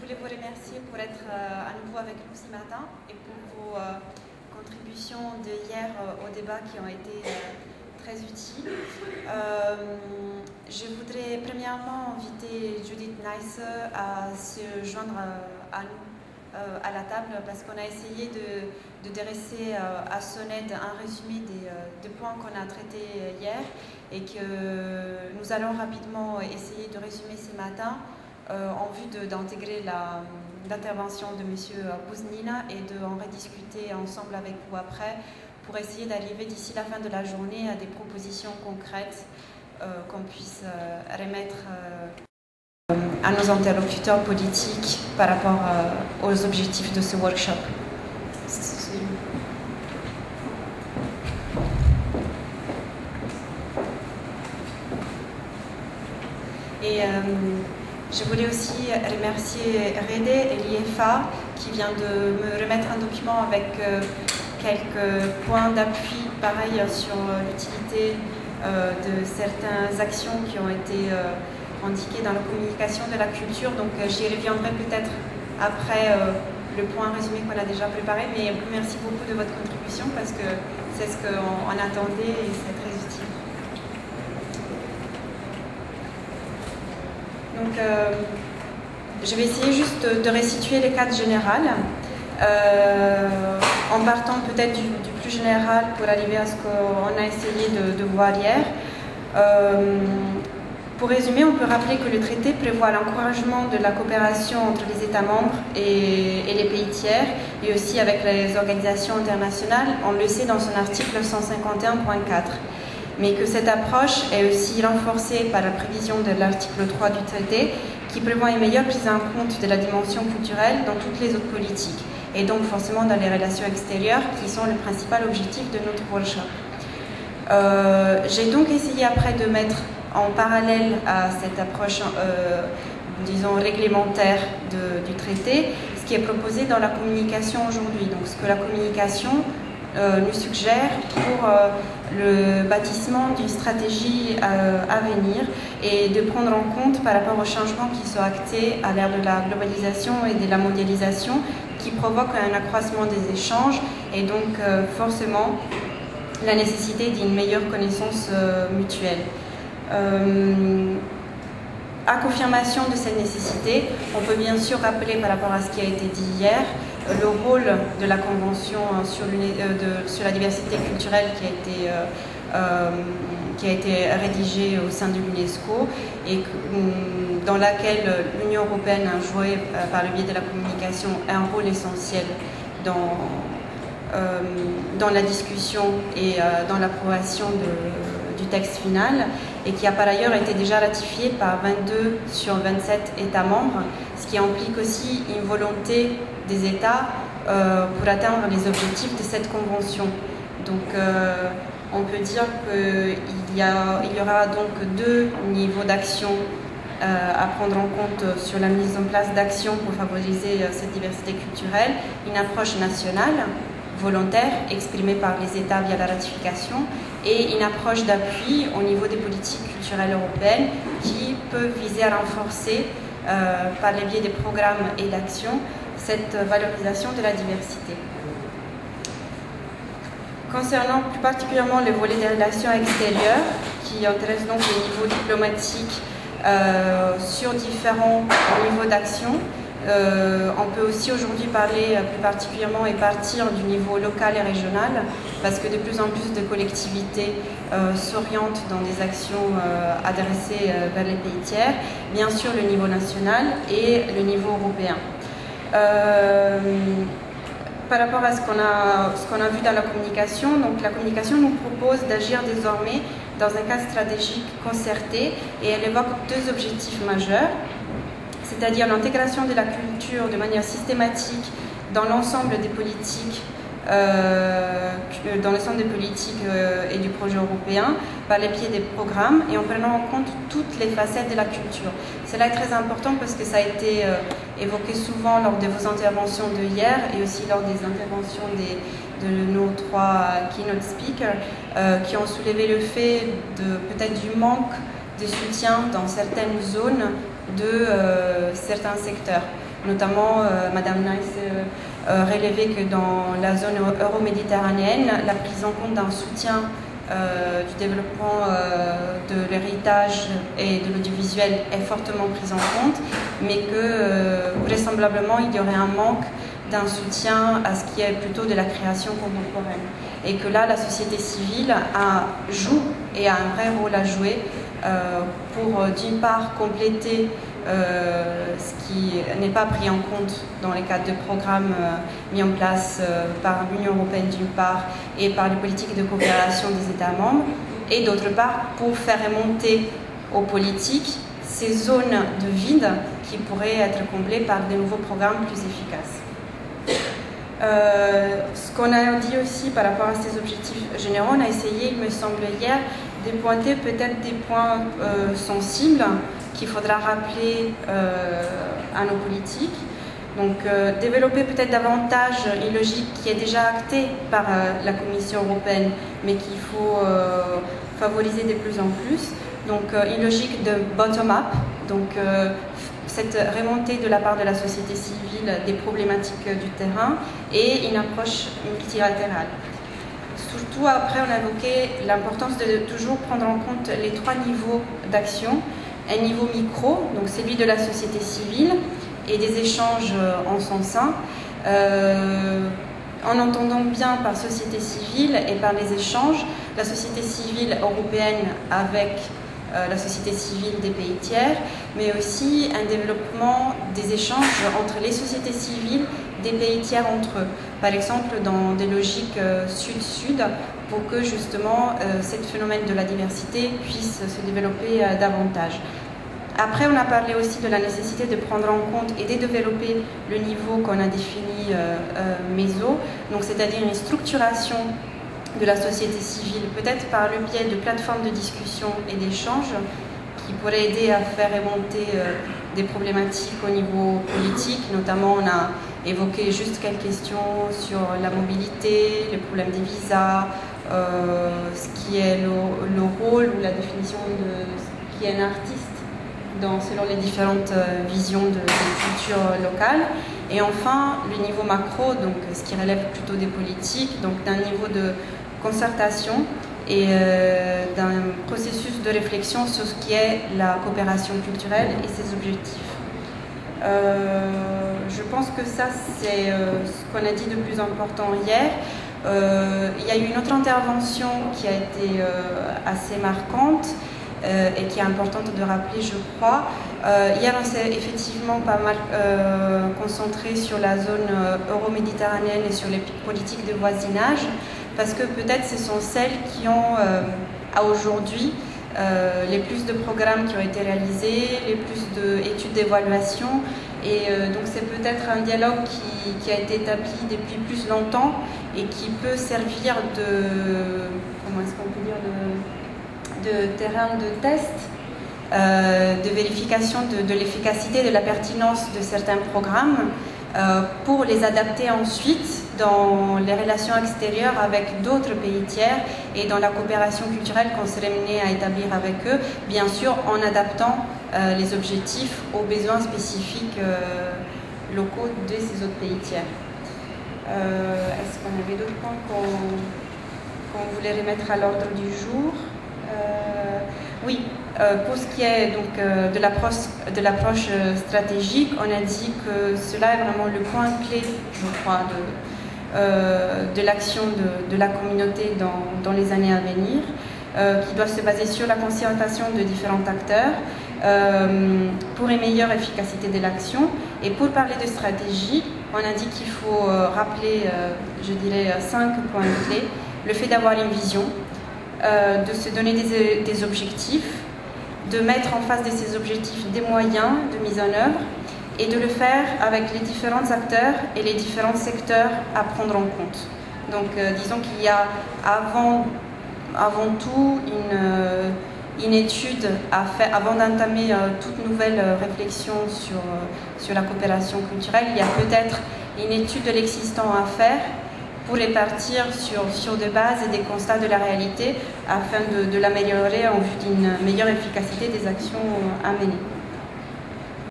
voulais vous remercier pour être à nouveau avec nous ce matin et pour vos contributions de hier au débat qui ont été très utiles. Je voudrais premièrement inviter Judith Neisse à se joindre à nous à la table parce qu'on a essayé de dresser à son aide un résumé des points qu'on a traités hier et que nous allons rapidement essayer de résumer ce matin en vue d'intégrer l'intervention de M. Bouznina et d'en rediscuter ensemble avec vous après pour essayer d'arriver d'ici la fin de la journée à des propositions concrètes qu'on puisse remettre à nos interlocuteurs politiques par rapport aux objectifs de ce workshop. Et je voulais aussi remercier Rede et l'IFA qui vient de me remettre un document avec quelques points d'appui pareil sur l'utilité de certaines actions qui ont été indiquées dans la communication de la culture. Donc j'y reviendrai peut-être après le point résumé qu'on a déjà préparé, mais merci beaucoup de votre contribution parce que c'est ce qu'on attendait et c'est très utile. Donc, je vais essayer juste de restituer le cadre général, en partant peut-être du plus général pour arriver à ce qu'on a essayé de voir hier. Pour résumer, on peut rappeler que le traité prévoit l'encouragement de la coopération entre les États membres et les pays tiers, et aussi avec les organisations internationales, on le sait dans son article 151.4. Mais que cette approche est aussi renforcée par la prévision de l'article 3 du traité qui prévoit une meilleure prise en compte de la dimension culturelle dans toutes les autres politiques et donc forcément dans les relations extérieures qui sont le principal objectif de notre workshop. J'ai donc essayé après de mettre en parallèle à cette approche, disons, réglementaire du traité, ce qui est proposé dans la communication aujourd'hui. Donc ce que la communication nous suggère pour le bâtissement d'une stratégie à venir et de prendre en compte par rapport aux changements qui sont actés à l'ère de la globalisation et de la mondialisation qui provoquent un accroissement des échanges et donc forcément la nécessité d'une meilleure connaissance mutuelle. À confirmation de cette nécessité, on peut bien sûr rappeler par rapport à ce qui a été dit hier le rôle de la Convention sur la diversité culturelle qui a été rédigée au sein de l'UNESCO et dans laquelle l'Union européenne a joué par le biais de la communication un rôle essentiel dans la discussion et dans l'approbation du texte final et qui a par ailleurs été déjà ratifié par 22 sur 27 États membres, ce qui implique aussi une volonté des États pour atteindre les objectifs de cette convention. Donc on peut dire qu'il y aura donc deux niveaux d'action à prendre en compte sur la mise en place d'actions pour favoriser cette diversité culturelle, une approche nationale volontaire exprimée par les États via la ratification et une approche d'appui au niveau des politiques culturelles européennes qui peut viser à renforcer par le biais des programmes et d'actions cette valorisation de la diversité. Concernant plus particulièrement le volet des relations extérieures qui intéresse donc les niveaux diplomatiques sur différents niveaux d'action, on peut aussi aujourd'hui parler plus particulièrement et partir du niveau local et régional parce que de plus en plus de collectivités s'orientent dans des actions adressées vers les pays tiers, bien sûr le niveau national et le niveau européen. Par rapport à ce qu'on a vu dans la communication, donc la communication nous propose d'agir désormais dans un cadre stratégique concerté et elle évoque deux objectifs majeurs, c'est-à-dire l'intégration de la culture de manière systématique dans l'ensemble des politiques, et du projet européen par les biais des programmes et en prenant en compte toutes les facettes de la culture. Cela est très important parce que ça a été évoqué souvent lors de vos interventions de hier et aussi lors des interventions de nos trois keynote speakers qui ont soulevé le fait de peut-être du manque de soutien dans certaines zones de certains secteurs. Notamment, Madame Nice relevait que dans la zone euro-méditerranéenne, la prise en compte d'un soutien du développement de l'héritage et de l'audiovisuel est fortement prise en compte, mais que vraisemblablement il y aurait un manque d'un soutien à ce qui est plutôt de la création contemporaine. Et que là, la société civile joue et a un vrai rôle à jouer pour, d'une part, compléter ce qui n'est pas pris en compte dans les cadres de programmes mis en place par l'Union européenne d'une part et par les politiques de coopération des États membres, et d'autre part pour faire remonter aux politiques ces zones de vide qui pourraient être comblées par de nouveaux programmes plus efficaces. Ce qu'on a dit aussi par rapport à ces objectifs généraux, on a essayé, il me semble hier, de pointer peut-être des points sensibles qu'il faudra rappeler à nos politiques. Donc, développer peut-être davantage une logique qui est déjà actée par la Commission européenne, mais qu'il faut favoriser de plus en plus. Donc, une logique de bottom-up, donc cette remontée de la part de la société civile des problématiques du terrain et une approche multilatérale. Surtout après, on a évoqué l'importance de toujours prendre en compte les trois niveaux d'action. Un niveau micro, donc celui de la société civile et des échanges en son sein, en entendant bien par société civile et par les échanges, la société civile européenne avec la société civile des pays tiers, mais aussi un développement des échanges entre les sociétés civiles des pays tiers entre eux. Par exemple, dans des logiques sud-sud, pour que justement ce phénomène de la diversité puisse se développer davantage. Après, on a parlé aussi de la nécessité de prendre en compte et de développer le niveau qu'on a défini MESO, donc c'est-à-dire une structuration de la société civile, peut-être par le biais de plateformes de discussion et d'échange qui pourraient aider à faire remonter des problématiques au niveau politique. Notamment, on a évoqué juste quelques questions sur la mobilité, les problèmes des visas, ce qui est le rôle ou la définition de ce qui est un artiste selon les différentes visions des cultures locales. Et enfin, le niveau macro, donc ce qui relève plutôt des politiques, donc d'un niveau de concertation et d'un processus de réflexion sur ce qui est la coopération culturelle et ses objectifs. Je pense que ça, c'est ce qu'on a dit de plus important hier. Il y a eu une autre intervention qui a été assez marquante et qui est importante de rappeler, je crois. Hier, on s'est effectivement pas mal concentré sur la zone euro-méditerranéenne et sur les politiques de voisinage, parce que peut-être ce sont celles qui ont, à aujourd'hui, les plus de programmes qui ont été réalisés, les plus d'études d'évaluation. Et donc c'est peut-être un dialogue qui a été établi depuis plus longtemps et qui peut servir comment est-ce qu'on peut dire, de terrain de test, de vérification de l'efficacité, de la pertinence de certains programmes pour les adapter ensuite dans les relations extérieures avec d'autres pays tiers et dans la coopération culturelle qu'on serait mené à établir avec eux, bien sûr en adaptant les objectifs aux besoins spécifiques locaux de ces autres pays tiers. Est-ce qu'on avait d'autres points qu'on voulait remettre à l'ordre du jour? Oui, pour ce qui est donc de l'approche stratégique, on a dit que cela est vraiment le point clé, je crois, de l'action de la communauté dans les années à venir, qui doit se baser sur la concertation de différents acteurs pour une meilleure efficacité de l'action. Et pour parler de stratégie, on a dit qu'il faut rappeler, je dirais, 5 points clés. Le fait d'avoir une vision, de se donner des objectifs, de mettre en face de ces objectifs des moyens de mise en œuvre et de le faire avec les différents acteurs et les différents secteurs à prendre en compte. Donc disons qu'il y a avant tout une étude à faire, avant d'entamer toute nouvelle réflexion sur la coopération culturelle, il y a peut-être une étude de l'existant à faire pour répartir sur des bases et des constats de la réalité afin de l'améliorer en vue d'une meilleure efficacité des actions à mener.